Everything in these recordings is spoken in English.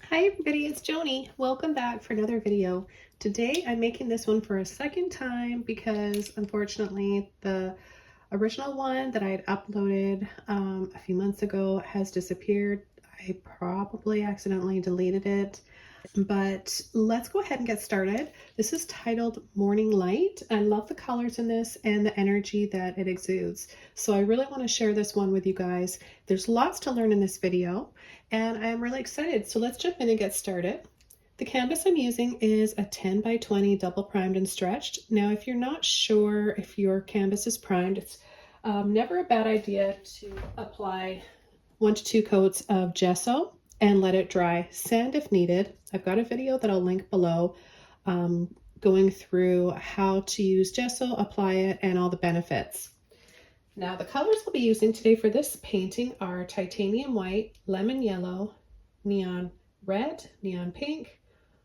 Hi everybody, it's Joni. Welcome back for another video. Today I'm making this one for a second time because unfortunately the original one that I had uploaded a few months ago has disappeared. I probably accidentally deleted it, but let's go ahead and get started. This is titled Morning Light. I love the colors in this and the energy that it exudes. So I really want to share this one with you guys. There's lots to learn in this video and I'm really excited. So let's jump in and get started. The canvas I'm using is a 10 by 20 double primed and stretched. Now, if you're not sure if your canvas is primed, it's never a bad idea to apply 1 to 2 coats of gesso and let it dry. Sand if needed. I've got a video that I'll link below going through how to use gesso, apply it, and all the benefits. Now the colors I'll be using today for this painting are titanium white, lemon yellow, neon red, neon pink,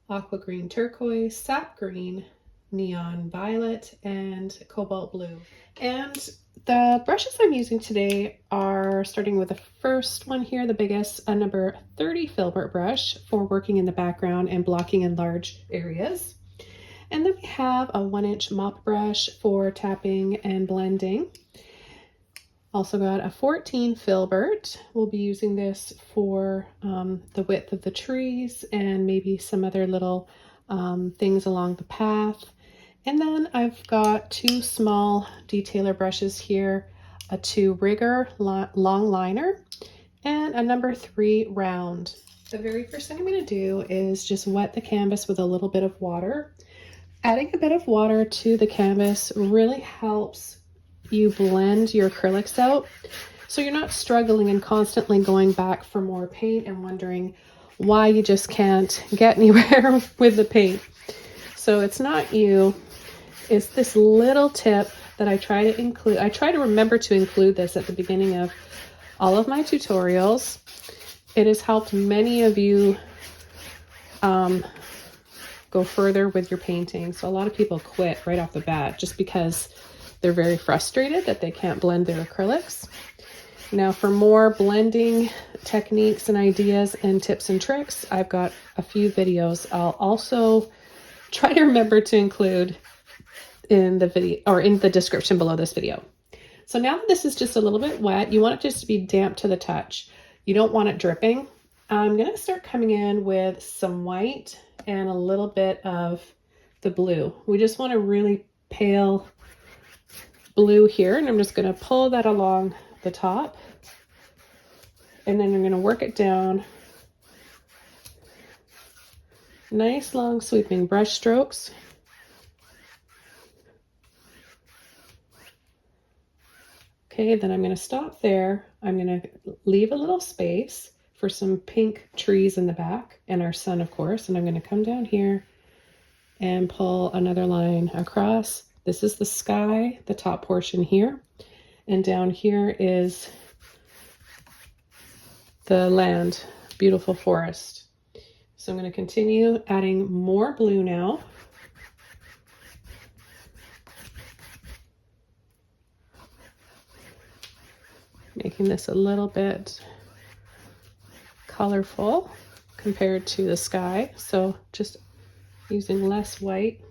aqua green turquoise, sap green, neon violet, and cobalt blue. And the brushes I'm using today are starting with the first one here, the biggest, a number 30 Filbert brush for working in the background and blocking in large areas. And then we have a 1-inch mop brush for tapping and blending. Also got a 14 Filbert. We'll be using this for the width of the trees and maybe some other little things along the path. And then I've got 2 small detailer brushes here, a 2 rigger long liner and a number 3 round. The very first thing I'm going to do is just wet the canvas with a little bit of water. Adding a bit of water to the canvas really helps you blend your acrylics out, so you're not struggling and constantly going back for more paint and wondering why you just can't get anywhere with the paint. So it's not you, it's this little tip that I try to include. I try to remember to include this at the beginning of all of my tutorials. It has helped many of you go further with your painting. So a lot of people quit right off the bat just because they're very frustrated that they can't blend their acrylics. Now for more blending techniques and ideas and tips and tricks, I've got a few videos I'll also try to remember to include in the video or in the description below this video. So now that this is just a little bit wet, you want it just to be damp to the touch. You don't want it dripping. I'm going to start coming in with some white and a little bit of the blue. We just want a really pale blue here, and I'm just going to pull that along the top, and then I'm going to work it down. Nice long sweeping brush strokes. Okay, then I'm going to stop there. I'm going to leave a little space for some pink trees in the back and our sun, of course, and I'm going to come down here and pull another line across. This is the sky, the top portion here, and down here is the land, beautiful forest. So I'm going to continue adding more blue now. Making this a little bit colorful compared to the sky. So just using less white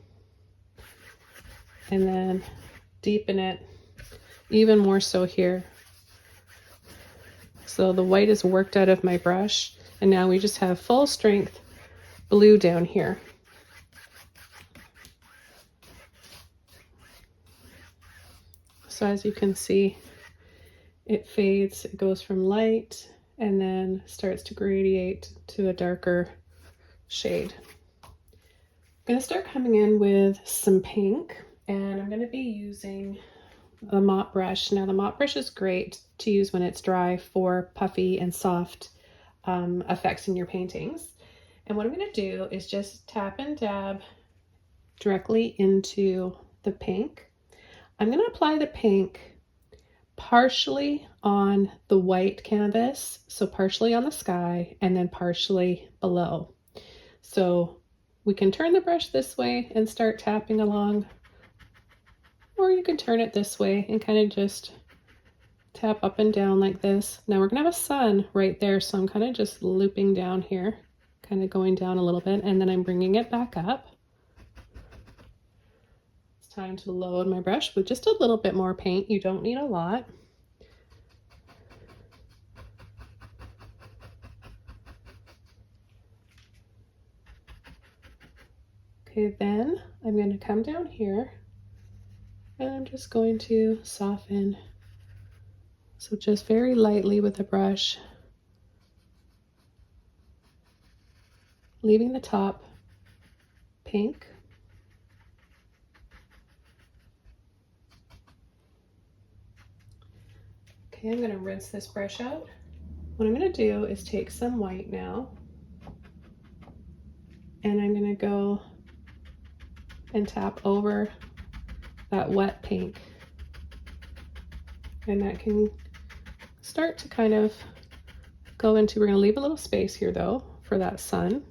and then deepen it even more so here. So the white is worked out of my brush, and now we just have full strength blue down here. So as you can see, it fades, it goes from light and then starts to gradiate to a darker shade. I'm going to start coming in with some pink, and I'm going to be using the mop brush. Now the mop brush is great to use when it's dry for puffy and soft effects in your paintings. And what I'm going to do is just tap and dab directly into the pink. I'm going to apply the pink partially on the white canvas, so partially on the sky and then partially below. So we can turn the brush this way and start tapping along, or you can turn it this way and kind of just tap up and down like this. Now we're gonna have a sun right there, so I'm kind of just looping down here. kind of going down a little bit, and then I'm bringing it back up. It's time to load my brush with just a little bit more paint. You don't need a lot. Okay, then I'm going to come down here and I'm just going to soften. So just very lightly with the brush, leaving the top pink. Okay, I'm going to rinse this brush out. What I'm going to do is take some white now, and I'm going to go and tap over that wet pink. And that can start to kind of go into, we're going to leave a little space here though for that sun.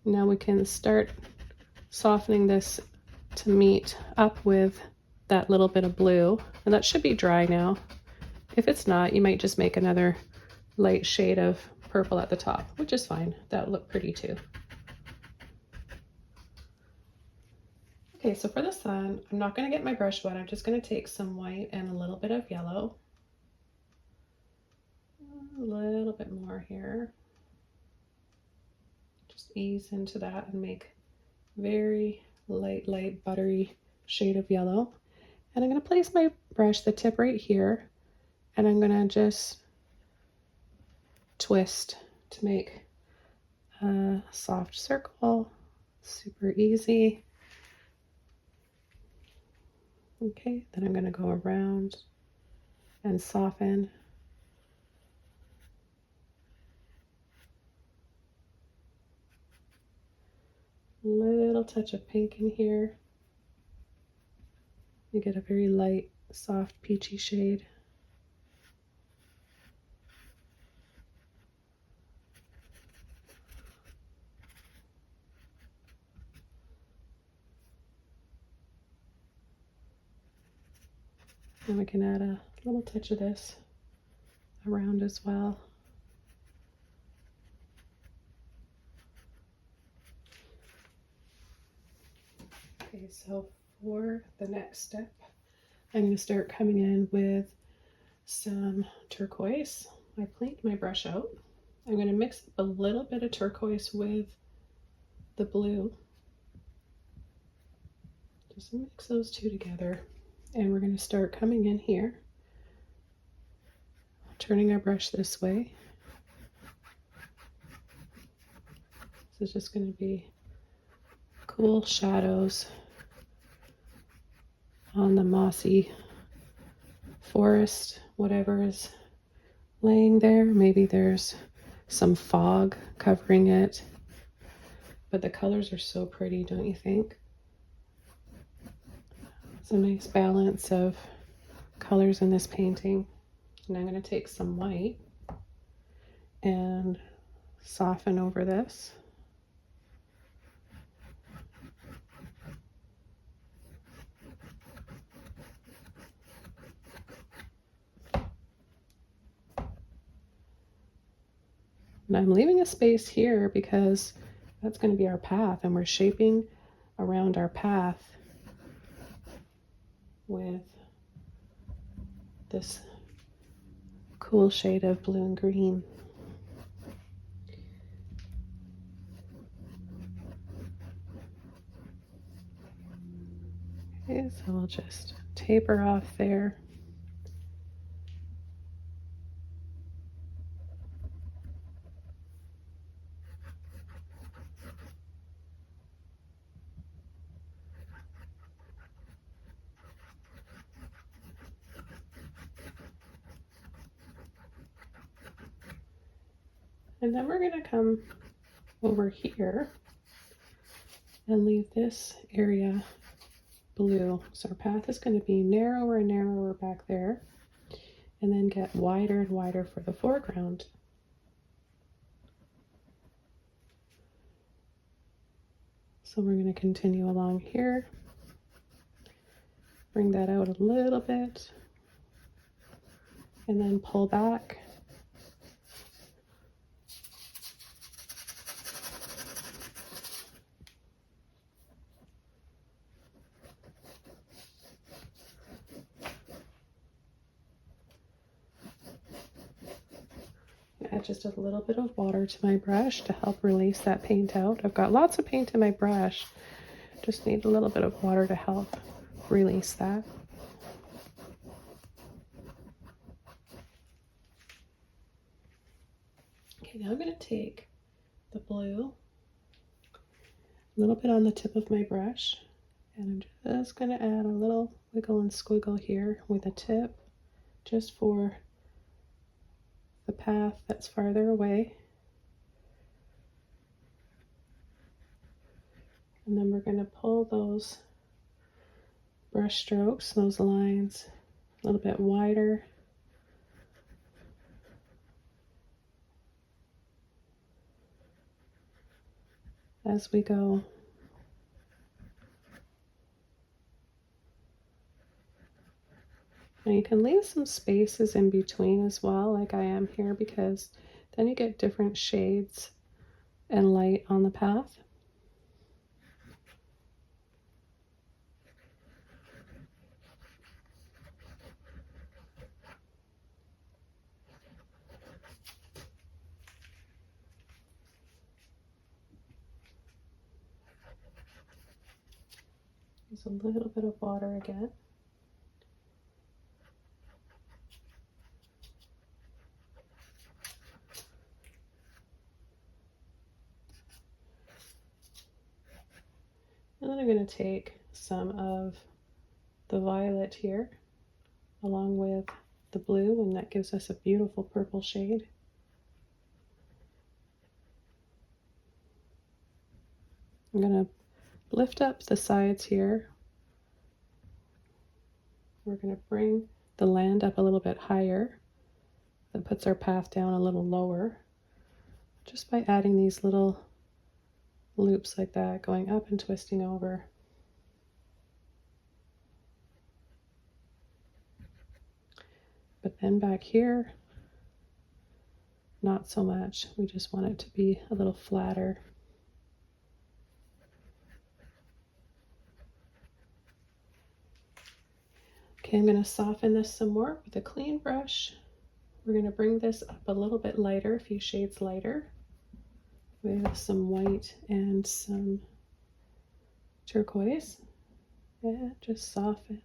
Now we can start softening this to meet up with that little bit of blue, and that should be dry now. If it's not, you might just make another light shade of purple at the top, which is fine. That'll look pretty too. Okay, so for the sun, I'm not going to get my brush wet. I'm just going to take some white and a little bit of yellow. A little bit more here. Just ease into that and make very light, buttery shade of yellow. And I'm going to place my brush, the tip right here, and I'm going to just twist to make a soft circle. Super easy. Okay, then I'm going to go around and soften. Little touch of pink in here. You get a very light, soft, peachy shade. And we can add a little touch of this around as well. Okay, so for the next step, I'm going to start coming in with some turquoise. I cleaned my brush out. I'm going to mix a little bit of turquoise with the blue. Just mix those two together. And we're going to start coming in here, turning our brush this way. This is just going to be cool shadows on the mossy forest, whatever is laying there. Maybe there's some fog covering it, but the colors are so pretty, don't you think? It's a nice balance of colors in this painting. And I'm going to take some white and soften over this. And I'm leaving a space here because that's going to be our path, and we're shaping around our path with this cool shade of blue and green. Okay, so we'll just taper off there. And then we're going to come over here and leave this area blue. So our path is going to be narrower and narrower back there, and then get wider and wider for the foreground. So we're going to continue along here, bring that out a little bit, and then pull back add just a little bit of water to my brush to help release that paint out. I've got lots of paint in my brush. Just need a little bit of water to help release that. Okay, now I'm going to take the blue, a little bit on the tip of my brush, and I'm just going to add a little wiggle and squiggle here with a tip, just for the path that's farther away. And then we're going to pull those brush strokes, those lines, a little bit wider. As we go. Now you can leave some spaces in between as well, like I am here, because then you get different shades and light on the path. Use a little bit of water again. And then I'm going to take some of the violet here along with the blue, and that gives us a beautiful purple shade. I'm going to lift up the sides here. We're going to bring the land up a little bit higher. That puts our path down a little lower, just by adding these little loops like that, going up and twisting over. But then back here, not so much. We just want it to be a little flatter. Okay, I'm going to soften this some more with a clean brush. We're going to bring this up a little bit lighter, a few shades lighter, with some white and some turquoise. And just soften.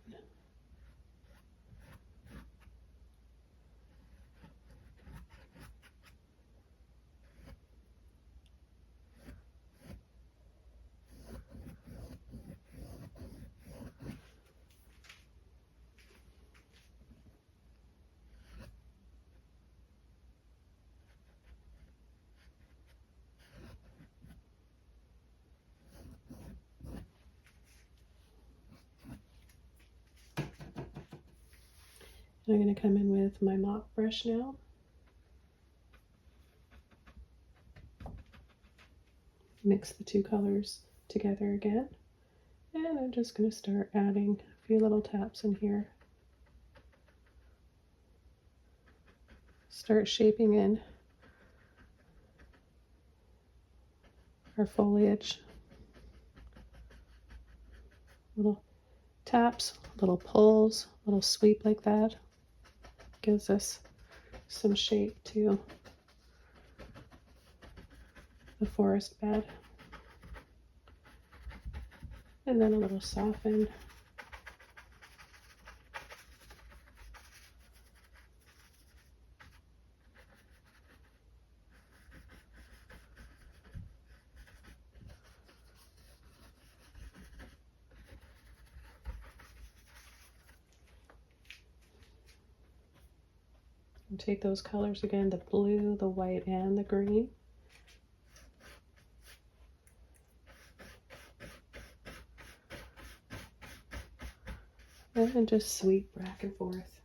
I'm going to come in with my mop brush now. Mix the two colors together again. And I'm just going to start adding a few little taps in here. Start shaping in our foliage. Little taps, little pulls, little sweep like that. Gives us some shape to the forest bed. And then a little soften. And take those colors again, the blue, the white, and the green. And just sweep back and forth.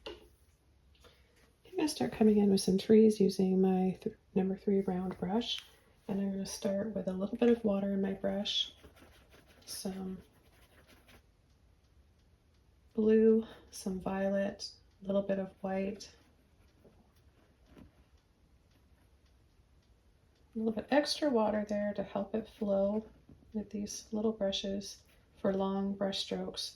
I'm going to start coming in with some trees using my number 3 round brush. And I'm going to start with a little bit of water in my brush, some blue, some violet, a little bit of white, a little bit extra water there to help it flow with these little brushes. For long brush strokes,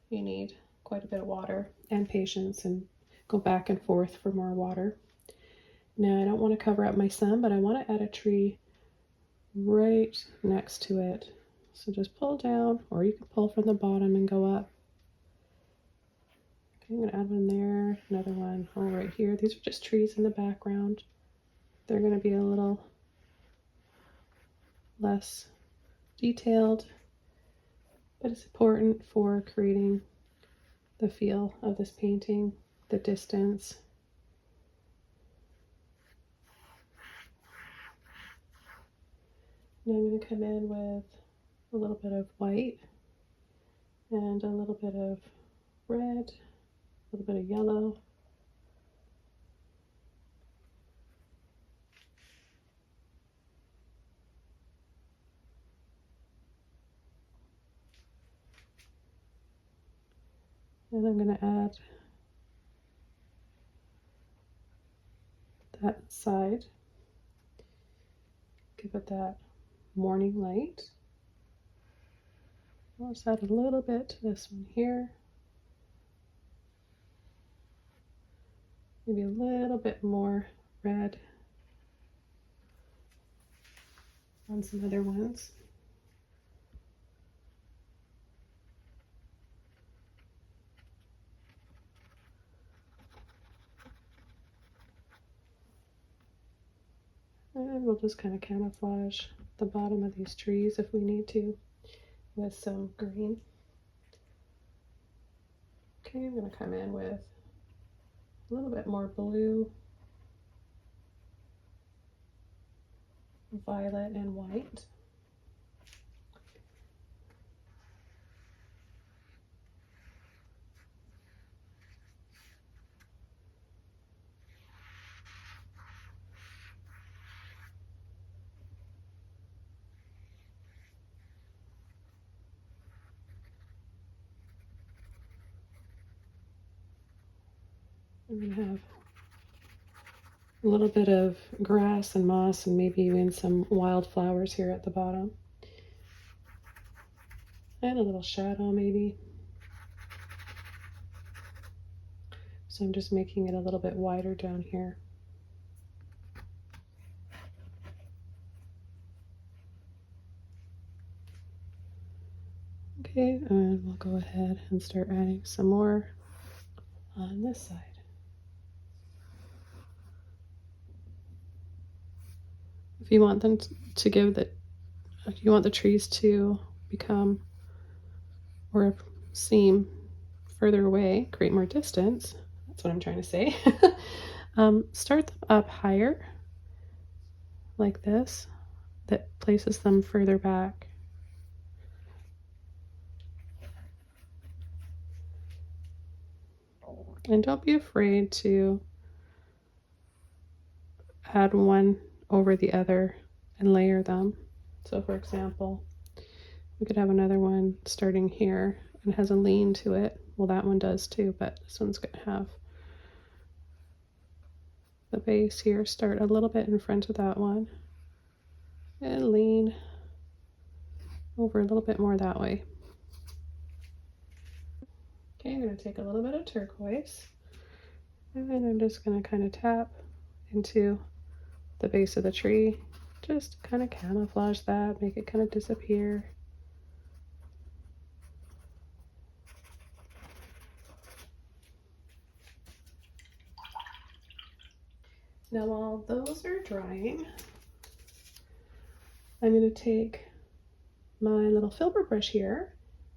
you need quite a bit of water and patience, and go back and forth for more water. Now I don't want to cover up my sun, but I want to add a tree right next to it. So just pull down, or you can pull from the bottom and go up. Okay, I'm going to add one there, another one right here. These are just trees in the background. They're going to be a little less detailed, but it's important for creating the feel of this painting, the distance. Now I'm going to come in with a little bit of white and a little bit of red, a little bit of yellow. And I'm going to add that side, give it that morning light. I'll just add a little bit to this one here. Maybe a little bit more red on some other ones. And we'll just kind of camouflage the bottom of these trees if we need to with some green. Okay, I'm going to come in with a little bit more blue, violet, and white. I'm going to have a little bit of grass and moss and maybe even some wildflowers here at the bottom. And a little shadow maybe. So I'm just making it a little bit wider down here. Okay, and we'll go ahead and start adding some more on this side. If you want them to give the, if you want the trees to become or seem further away, create more distance, that's what I'm trying to say, start them up higher like this, that places them further back. And don't be afraid to add one over the other and layer them. So for example, we could have another one starting here and has a lean to it. Well, that one does too, but this one's going to have the base here start a little bit in front of that one and lean over a little bit more that way. Okay, I'm going to take a little bit of turquoise and then I'm just going to kind of tap into the base of the tree, just kind of camouflage that, make it kind of disappear. Now while those are drying, I'm going to take my little Filbert brush here,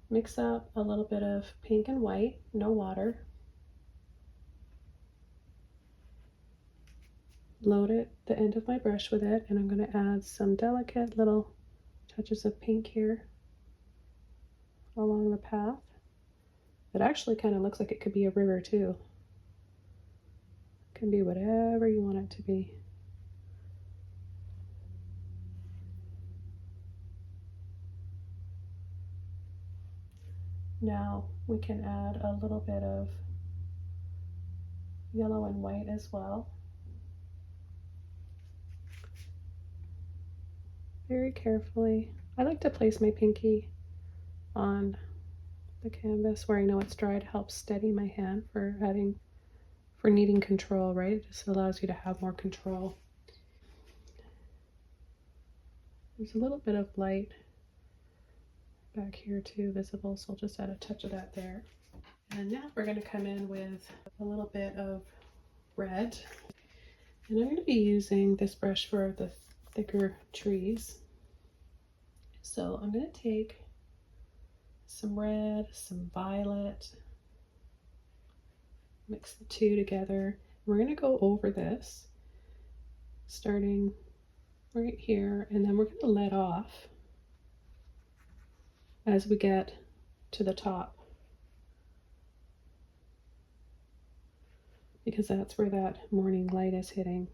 mix up a little bit of pink and white, no water, load it, the end of my brush with it, and I'm going to add some delicate little touches of pink here along the path. It actually kind of looks like it could be a river too. It can be whatever you want it to be. Now we can add a little bit of yellow and white as well. Very carefully. I like to place my pinky on the canvas where I know it's dry to help steady my hand for for needing control, right? It just allows you to have more control. There's a little bit of light back here too visible, so I'll just add a touch of that there. And now we're going to come in with a little bit of red. And I'm going to be using this brush for the thicker trees. So I'm going to take some red, some violet, mix the two together. We're going to go over this, starting right here, and then we're going to let off as we get to the top, because that's where that morning light is hitting.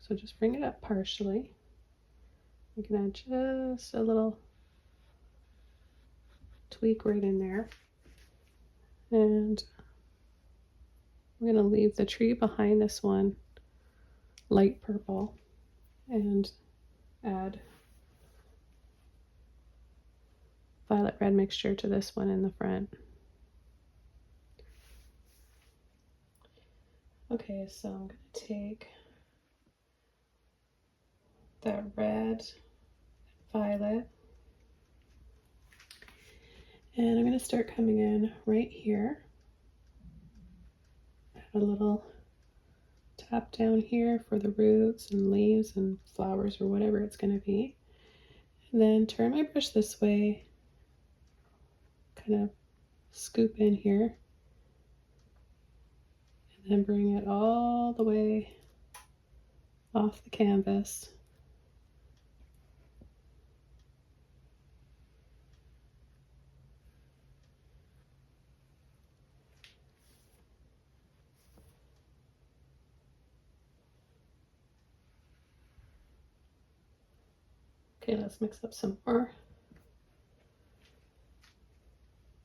So just bring it up partially. You can add just a little tweak right in there. And we're going to leave the tree behind this one light purple and add violet red mixture to this one in the front. Okay, so I'm going to take that red, violet, and I'm going to start coming in right here. Add a little tap down here for the roots and leaves and flowers or whatever it's going to be. And then turn my brush this way, kind of scoop in here, and then bring it all the way off the canvas. Okay, let's mix up some more.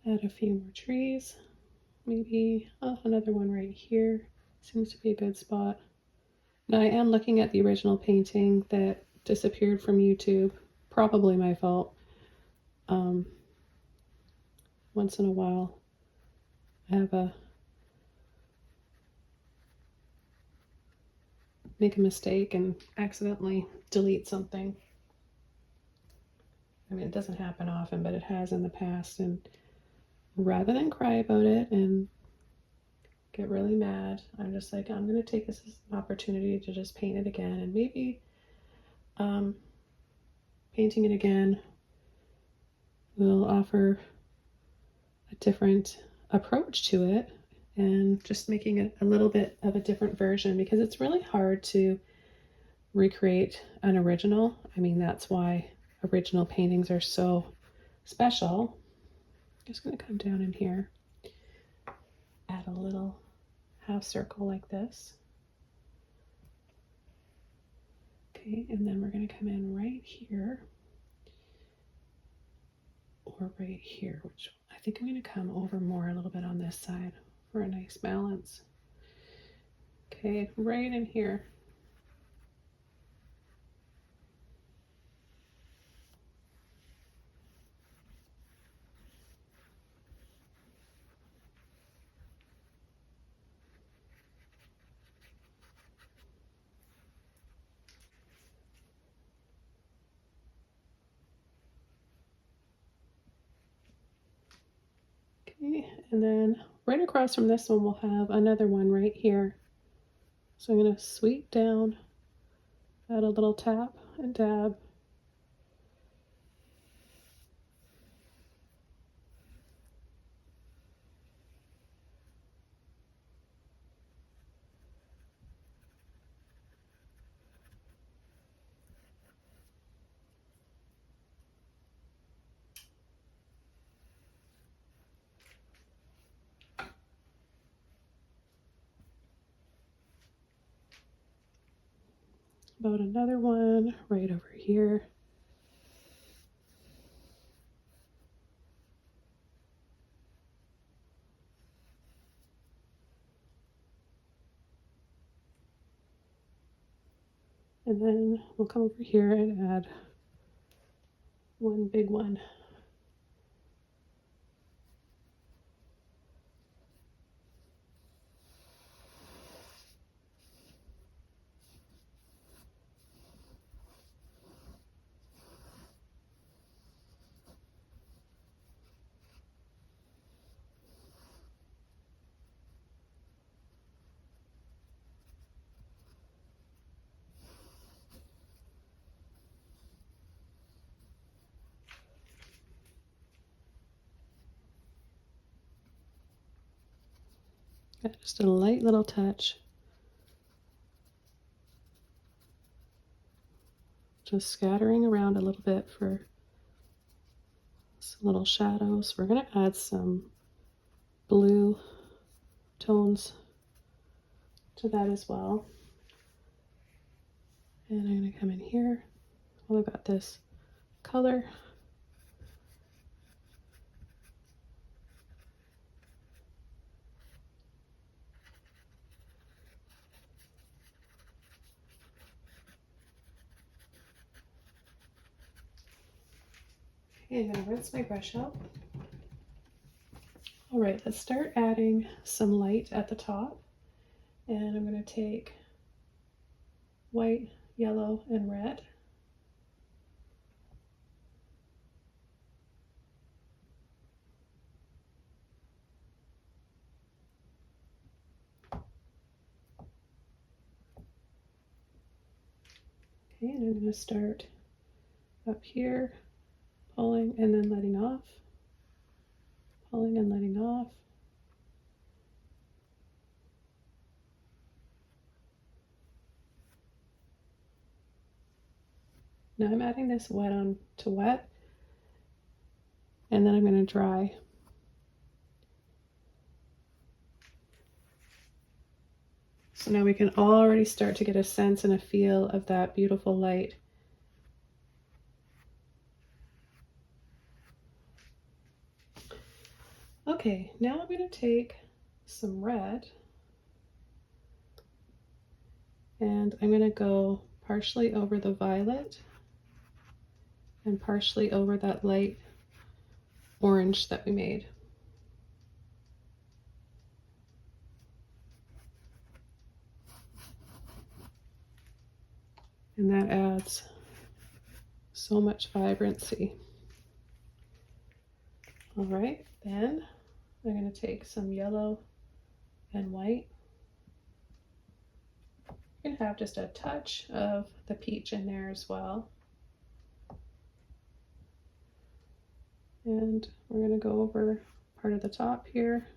Add a few more trees. Maybe another one right here. Seems to be a good spot. Now I am looking at the original painting that disappeared from YouTube. Probably my fault. Once in a while I have make a mistake and accidentally delete something. I mean, it doesn't happen often, but it has in the past, and rather than cry about it and get really mad, I'm just like, I'm going to take this as an opportunity to just paint it again, and maybe painting it again will offer a different approach to it and just making it a little bit of a different version, because it's really hard to recreate an original. I mean, that's why original paintings are so special. I'm just going to come down in here, add a little half circle like this. Okay, and then we're going to come in right here, or right here, which I think I'm going to come over more a little bit on this side for a nice balance. Okay, right in here. Okay, and then right across from this one we'll have another one right here. So I'm going to sweep down, add a little tap and dab. About another one right over here. And then we'll come over here and add one big one. Just a light little touch. Just scattering around a little bit for some little shadows. We're going to add some blue tones to that as well. And I'm going to come in here. Well, I've got this color. Okay, I'm going to rinse my brush out. All right, let's start adding some light at the top. And I'm going to take white, yellow, and red. Okay, and I'm going to start up here, pulling and then letting off, pulling and letting off. Now I'm adding this wet on to wet, and then I'm going to dry. So now we can already start to get a sense and a feel of that beautiful light. Okay, now I'm going to take some red and I'm going to go partially over the violet and partially over that light orange that we made. And that adds so much vibrancy. All right, then I'm going to take some yellow and white. You can have just a touch of the peach in there as well. And we're going to go over part of the top here.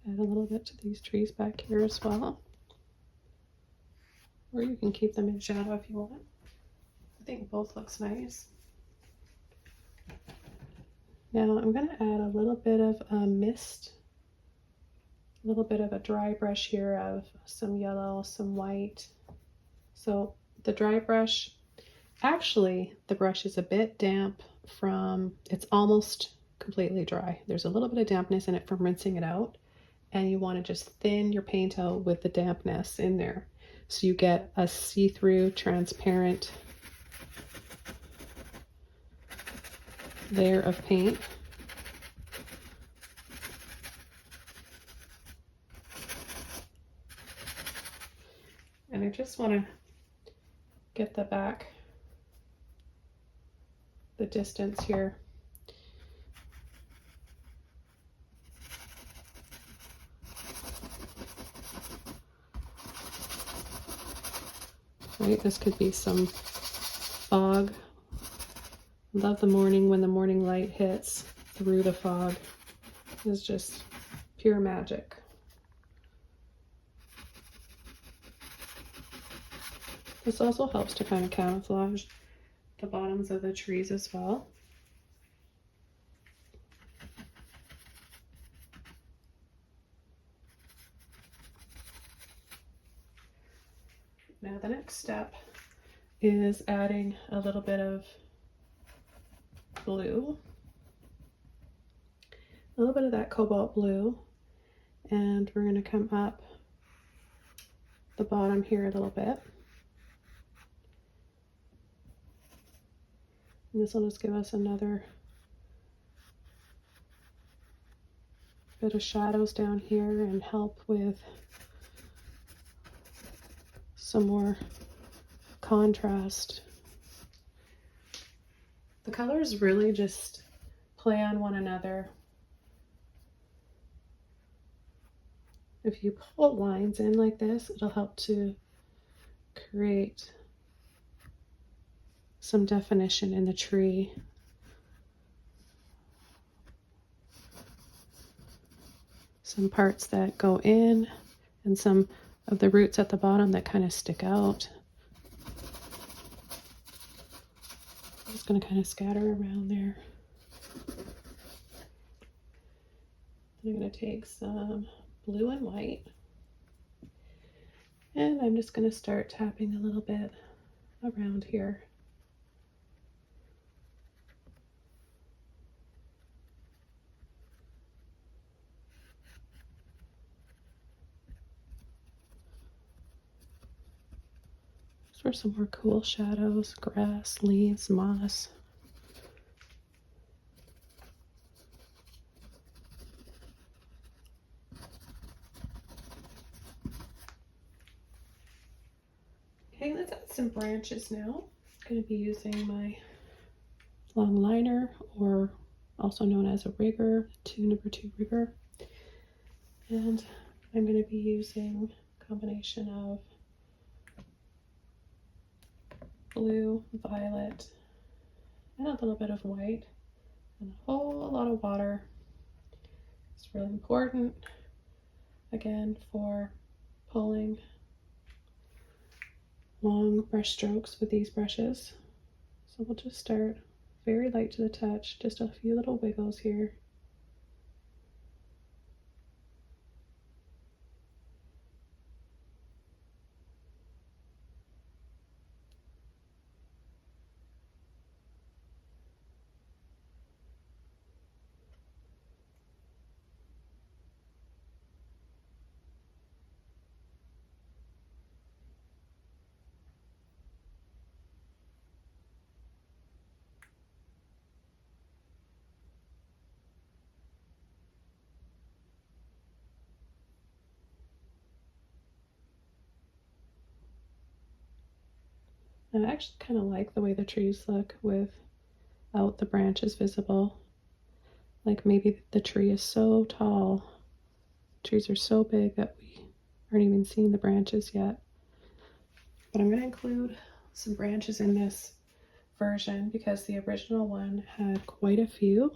Add a little bit to these trees back here as well. Or you can keep them in shadow if you want. I think both looks nice. Now I'm going to add a little bit of mist, a little bit of a dry brush here of some yellow, some white. So the dry brush, actually the brush is a bit damp from, it's almost completely dry. There's a little bit of dampness in it from rinsing it out, and you want to just thin your paint out with the dampness in there. So you get a see-through, transparent layer of paint. And I just want to get the distance here. Right, this could be some fog. Love the morning when the morning light hits through the fog. It's just pure magic. This also helps to kind of camouflage the bottoms of the trees as well. Now the next step is adding a little bit of blue, a little bit of that cobalt blue, and we're going to come up the bottom here a little bit. And this will just give us another bit of shadows down here and help with some more contrast. The colors really just play on one another. If you pull lines in like this, it'll help to create some definition in the tree. Some parts that go in and some of the roots at the bottom that kind of stick out. I'm just going to kind of scatter around there. I'm going to take some blue and white, and I'm just going to start tapping a little bit around here. Just for some more cool shadows, grass, leaves, moss. Okay, let's add some branches now. I'm going to be using my long liner, or also known as a rigger, number 2 rigger. And I'm going to be using a combination of blue, violet, and a little bit of white, and a whole lot of water. It's really important, again, for pulling long brush strokes with these brushes. So we'll just start very light to the touch, just a few little wiggles here. I actually kind of like the way the trees look without the branches visible. Like maybe the tree is so tall, trees are so big that we aren't even seeing the branches yet. But I'm going to include some branches in this version because the original one had quite a few.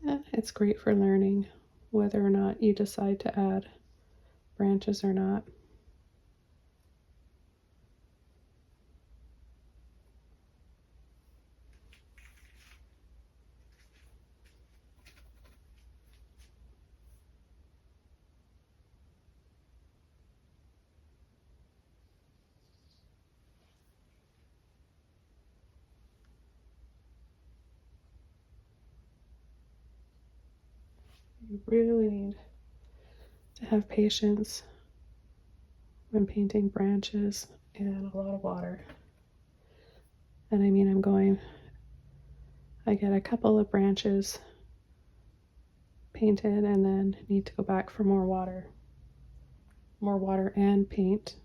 And it's great for learning whether or not you decide to add branches or not. You really need to have patience when painting branches and a lot of water. And I mean, I get a couple of branches painted and then need to go back for more water and paint.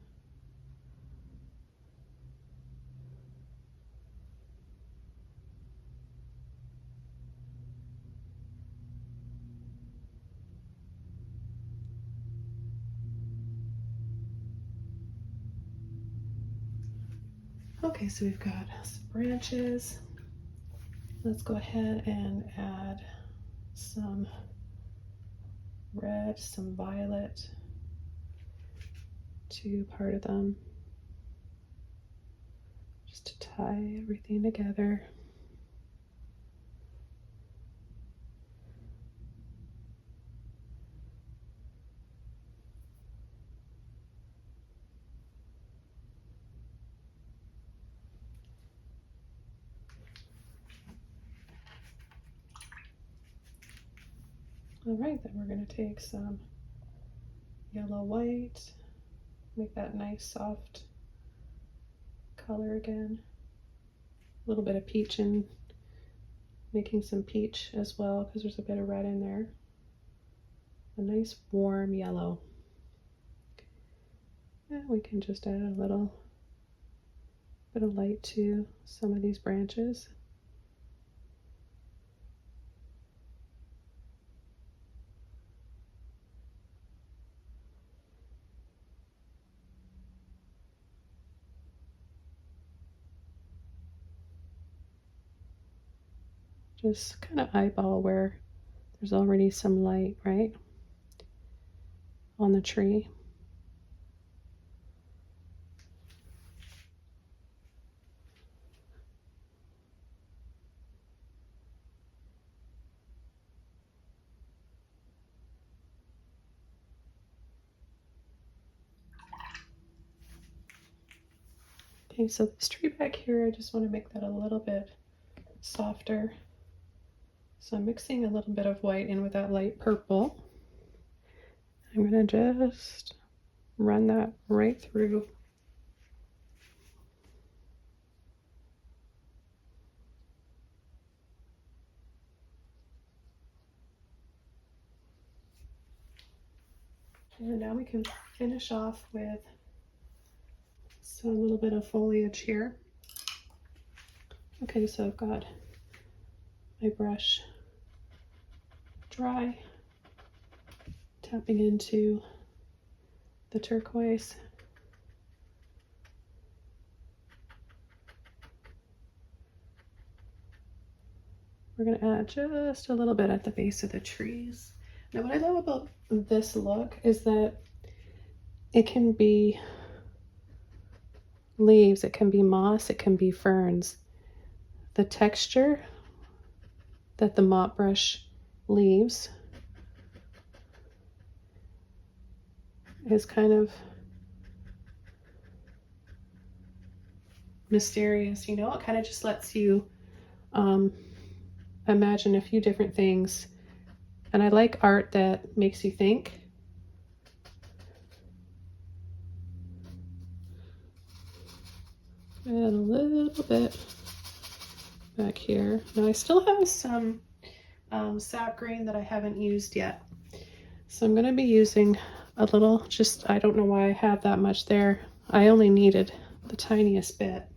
Okay, so we've got some branches. Let's go ahead and add some red, some violet to part of them, just to tie everything together. All right, then we're going to take some yellow white, make that nice soft color again. A little bit of peach and making some peach as well because there's a bit of red in there. A nice warm yellow. And we can just add a little bit of light to some of these branches. Just kind of eyeball where there's already some light, right, on the tree. Okay, so this tree back here, I just want to make that a little bit softer. So I'm mixing a little bit of white in with that light purple. I'm going to just run that right through. And now we can finish off with a little bit of foliage here. Okay, so I've got my brush dry, tapping into the turquoise. We're going to add just a little bit at the base of the trees. Now what I love about this look is that it can be leaves, it can be moss, it can be ferns. The texture that the mop brush leaves is kind of mysterious, you know? It kind of just lets you imagine a few different things. And I like art that makes you think. And a little bit back here. Now I still have some sap green that I haven't used yet. So I'm going to be using a little, just, I don't know why I have that much there. I only needed the tiniest bit.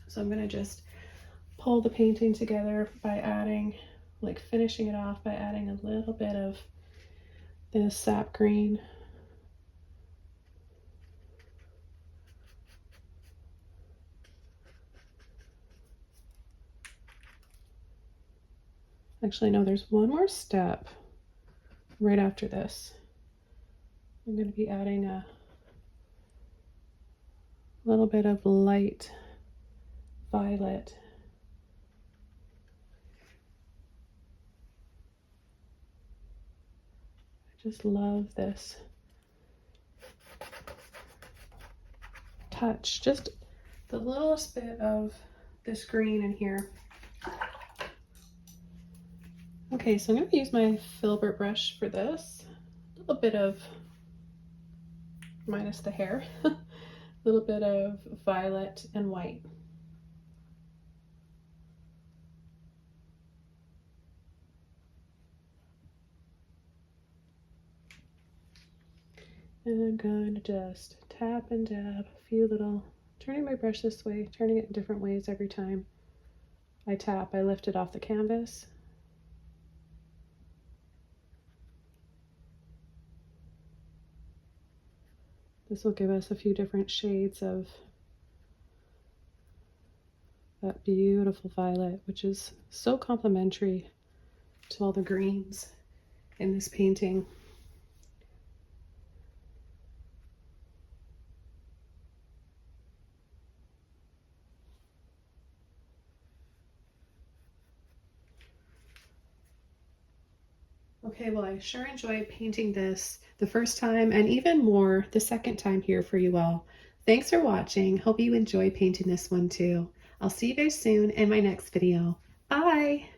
So I'm going to just pull the painting together by adding, like finishing it off by adding a little bit of this sap green. Actually, no, there's one more step right after this. I'm going to be adding a little bit of light violet. I just love this touch, just the littlest bit of this green in here. Okay, so I'm going to use my Filbert brush for this. A little bit of, minus the hair, a little bit of violet and white. And I'm going to just tap and dab a few little, turning my brush this way, turning it in different ways every time I tap. I lift it off the canvas. This will give us a few different shades of that beautiful violet, which is so complementary to all the greens in this painting. Okay, well, I sure enjoyed painting this the first time and even more the second time here for you all. Thanks for watching. Hope you enjoy painting this one too. I'll see you guys soon in my next video. Bye!